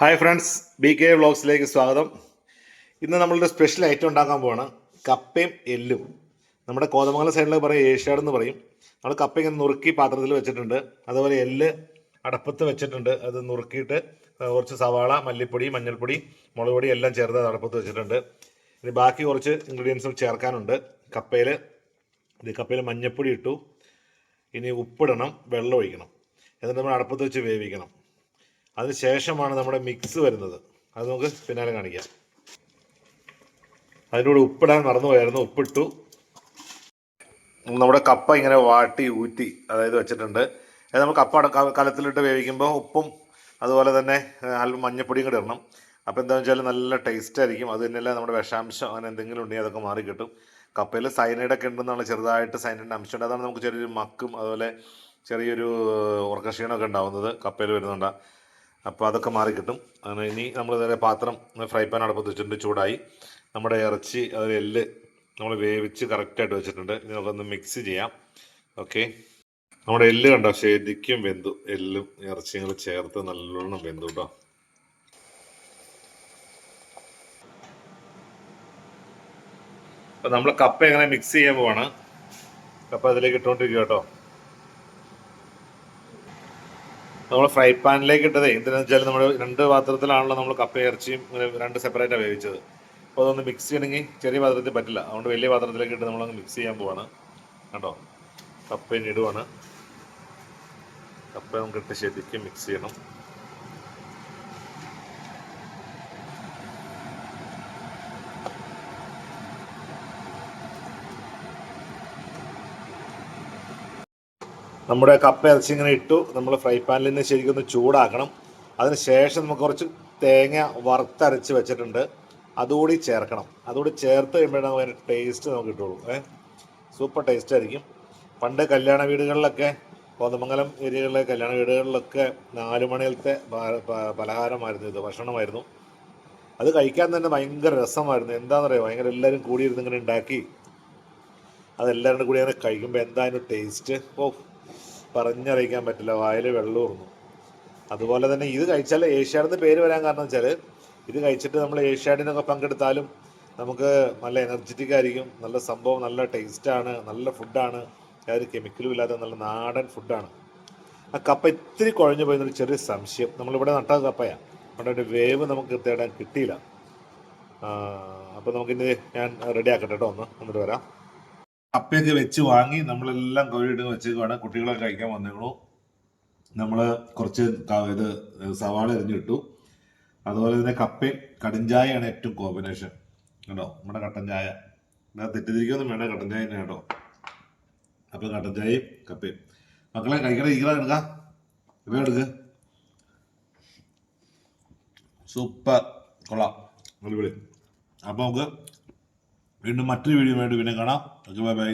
Hi friends, BK വ്ളോഗ്സിലേക്ക് സ്വാഗതം. ഇന്ന് നമ്മളൊരു സ്പെഷ്യൽ ഐറ്റം ഉണ്ടാക്കാൻ പോവാണ്. കപ്പയും എല്ലും. നമ്മുടെ കോതമംഗലം സൈഡിലൊക്കെ പറയും ഏഷ്യാടെന്ന് പറയും. നമ്മൾ കപ്പ ഇങ്ങനെ നുറുക്കി പാത്രത്തിൽ വെച്ചിട്ടുണ്ട്. അതുപോലെ എല്ല് അടപ്പത്ത് വെച്ചിട്ടുണ്ട്. അത് നുറുക്കിയിട്ട് കുറച്ച് സവാള, മല്ലിപ്പൊടി, മഞ്ഞൾപ്പൊടി, മുളക് പൊടി എല്ലാം ചേർത്ത് അടപ്പത്ത് വെച്ചിട്ടുണ്ട്. ഇനി ബാക്കി കുറച്ച് ഇൻഗ്രീഡിയൻസും ചേർക്കാനുണ്ട്. കപ്പയിൽ മഞ്ഞൾപ്പൊടി ഇട്ടു. ഇനി ഉപ്പിടണം, വെള്ളം ഒഴിക്കണം. എന്നിട്ട് നമ്മൾ അടപ്പത്ത് വെച്ച് വേവിക്കണം. അതിന് ശേഷമാണ് നമ്മുടെ മിക്സ് വരുന്നത്. അത് നമുക്ക് പിന്നാലെ കാണിക്കാം. അതിൻ്റെ കൂടെ ഉപ്പിടാൻ മറന്നുപോയായിരുന്നു, ഉപ്പിട്ടു. നമ്മുടെ കപ്പ ഇങ്ങനെ വാട്ടി ഊറ്റി അതായത് വെച്ചിട്ടുണ്ട്. അത് നമ്മൾ കപ്പ കലത്തിലിട്ട് വേവിക്കുമ്പോൾ ഉപ്പും അതുപോലെ തന്നെ അല്പം മഞ്ഞപ്പൊടിയും കൂടെ ഇടണം. അപ്പോൾ എന്താണെന്ന് വെച്ചാൽ നല്ല ടേസ്റ്റ് ആയിരിക്കും. അത് തന്നെയല്ല നമ്മുടെ വിഷാംശം അങ്ങനെ എന്തെങ്കിലും ഉണ്ടെങ്കിൽ അതൊക്കെ മാറി കിട്ടും. കപ്പയിൽ സൈനൈഡൊക്കെ ഉണ്ടെന്നുള്ള ചെറുതായിട്ട് സൈനൈഡിൻ്റെ അംശമുണ്ട്. അതാണ് നമുക്ക് ചെറിയൊരു മക്കും അതുപോലെ ചെറിയൊരു ഉറക്കക്ഷീണമൊക്കെ ഉണ്ടാവുന്നത് കപ്പയിൽ വരുന്നുണ്ട്. അപ്പോൾ അതൊക്കെ മാറി കിട്ടും. അങ്ങനെ ഇനി നമ്മൾ നേരെ പാത്രം ഫ്രൈ പാൻ അടുപ്പത്ത് വെച്ചിട്ടുണ്ട്, ചൂടായി. നമ്മുടെ ഇറച്ചി അതിൽ എല്ല് നമ്മൾ വേവിച്ച് കറക്റ്റായിട്ട് വെച്ചിട്ടുണ്ട്. ഇനി നമുക്കൊന്ന് മിക്സ് ചെയ്യാം. ഓക്കെ, നമ്മുടെ എല്ല് കണ്ടോ ശരിക്കും വെന്തു. എല്ലും ഇറച്ചിയും ചേർത്ത് നല്ലോണം വെന്തു കേട്ടോ. അപ്പം നമ്മൾ കപ്പ എങ്ങനെ മിക്സ് ചെയ്യാൻ പോവാണ്. കപ്പ അതിലേക്ക് ഇട്ടുകൊണ്ടിരിക്കുക കേട്ടോ. നമ്മൾ ഫ്രൈ പാനിലേക്ക് ഇട്ടതേ എന്തിനാന്ന് വെച്ചാൽ നമ്മൾ രണ്ട് പാത്രത്തിലാണല്ലോ നമ്മൾ കപ്പ ഇറച്ചിയും രണ്ട് സെപ്പറേറ്റാണ് വേവിച്ചത്. അപ്പോൾ അതൊന്ന് മിക്സ് ചെയ്യണമെങ്കിൽ ചെറിയ പാത്രത്തിൽ പറ്റില്ല. അതുകൊണ്ട് വലിയ പാത്രത്തിലേക്ക് ഇട്ട് നമ്മളങ്ങ് മിക്സ് ചെയ്യാൻ പോവാണ് കേട്ടോ. കപ്പയും ഇടുവാണ്. കപ്പ നമുക്ക് ഇട്ട് ശരിക്കും മിക്സ് ചെയ്യണം. നമ്മുടെ കപ്പ ഇറച്ചി ഇങ്ങനെ ഇട്ടു. നമ്മൾ ഫ്രൈ പാനിൽ നിന്ന് ശരിക്കും ഒന്ന് ചൂടാക്കണം. അതിന് ശേഷം നമുക്ക് കുറച്ച് തേങ്ങ വറുത്തരച്ച് വെച്ചിട്ടുണ്ട്, അതുകൂടി ചേർക്കണം. അതുകൂടി ചേർത്ത് കഴിയുമ്പോഴാണ് അതിൻ്റെ ടേസ്റ്റ് നമുക്ക് കിട്ടുള്ളൂ. സൂപ്പർ ടേസ്റ്റ് ആയിരിക്കും. പണ്ട് കല്യാണ വീടുകളിലൊക്കെ, കോതമംഗലം ഏരിയകളിലെ കല്യാണ വീടുകളിലൊക്കെ 4 മണിയിലത്തെ പലഹാരമായിരുന്നു ഇത്, ഭക്ഷണമായിരുന്നു. അത് കഴിക്കാൻ തന്നെ ഭയങ്കര രസമായിരുന്നു. എന്താണെന്നറിയാം, ഭയങ്കര എല്ലാവരും കൂടിയിരുന്ന് ഇങ്ങനെ ഉണ്ടാക്കി അതെല്ലാവരും കൂടി അങ്ങനെ കഴിക്കുമ്പോൾ എന്തായാലും ടേസ്റ്റ് പറഞ്ഞറിയിക്കാൻ പറ്റില്ല. വായിൽ വെള്ളം ഊർന്നു. അതുപോലെ തന്നെ ഇത് കഴിച്ചാൽ ഏഷ്യാഡെന്ന് പേര് വരാൻ കാരണം വെച്ചാൽ ഇത് കഴിച്ചിട്ട് നമ്മൾ ഏഷ്യാഡിനൊക്കെ പങ്കെടുത്താലും നമുക്ക് നല്ല എനർജറ്റിക് ആയിരിക്കും. നല്ല സംഭവം, നല്ല ടേസ്റ്റാണ്, നല്ല ഫുഡാണ്. യാതൊരു കെമിക്കലും ഇല്ലാത്ത നല്ല നാടൻ ഫുഡാണ്. ആ കപ്പ ഇത്തിരി കുഴഞ്ഞു പോയെന്നൊരു ചെറിയ സംശയം. നമ്മളിവിടെ നട്ട കപ്പയാണ്, അവിടെ ഒരു വേവ് നമുക്ക് കൃത്യമായിട്ട് കിട്ടിയില്ല. അപ്പോൾ നമുക്കിനി ഞാൻ റെഡി ആക്കട്ടെ കേട്ടോ, എന്നിട്ട് വരാം. കപ്പയൊക്കെ വെച്ച് വാങ്ങി നമ്മളെല്ലാം കോഴിയിട്ട് വെച്ചേക്കുവാണ്. കുട്ടികളൊക്കെ കഴിക്കാൻ വന്നേക്കണു. നമ്മൾ കുറച്ച് ഇത് സവാള എറിഞ്ഞിട്ടു. അതുപോലെ തന്നെ കപ്പയും കടുംചായയാണ് ഏറ്റവും കോമ്പിനേഷൻ കേട്ടോ. നമ്മുടെ കട്ടൻ ചായ തെറ്റിദ്ധരിക്കൊന്നും വേണ്ട, കട്ടൻ ചായ തന്നെ കേട്ടോ. അപ്പോൾ കട്ടൻ ചായയും കപ്പയും. മക്കളെ കഴിക്കണേ, എടുക്കാം, ഇവ എടുക്കുക. സൂപ്പർ, കൊള്ളാം, അടിപൊളി. അപ്പോൾ നമുക്ക് വീണ്ടും മറ്റൊരു വീഡിയോ വേണ്ടി പിന്നെ കാണാം. Okay, bye bye.